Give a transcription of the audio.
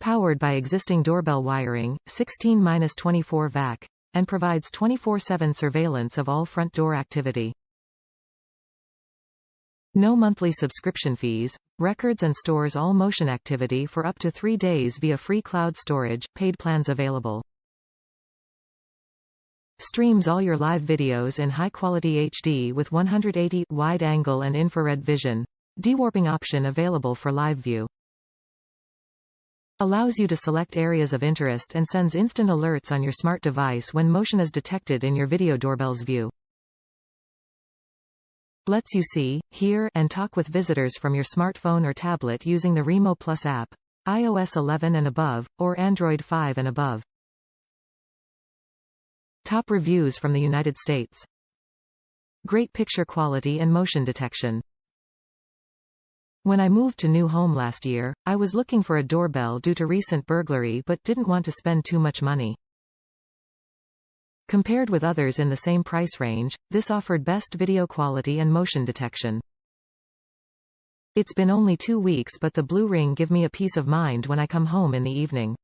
Powered by existing doorbell wiring, 16-24 VAC, and provides 24/7 surveillance of all front door activity. No monthly subscription fees, records and stores all motion activity for up to 3 days via free cloud storage, paid plans available. Streams all your live videos in high-quality HD with 180 wide-angle and infrared vision. Dewarping option available for live view. Allows you to select areas of interest and sends instant alerts on your smart device when motion is detected in your video doorbell's view. Lets you see, hear, and talk with visitors from your smartphone or tablet using the Remo Plus app, iOS 11 and above, or Android 5 and above. Top reviews from the United States. Great picture quality and motion detection. When I moved to new home last year, I was looking for a doorbell due to recent burglary but didn't want to spend too much money. Compared with others in the same price range, this offered best video quality and motion detection. It's been only 2 weeks but the blue ring give me a peace of mind when I come home in the evening.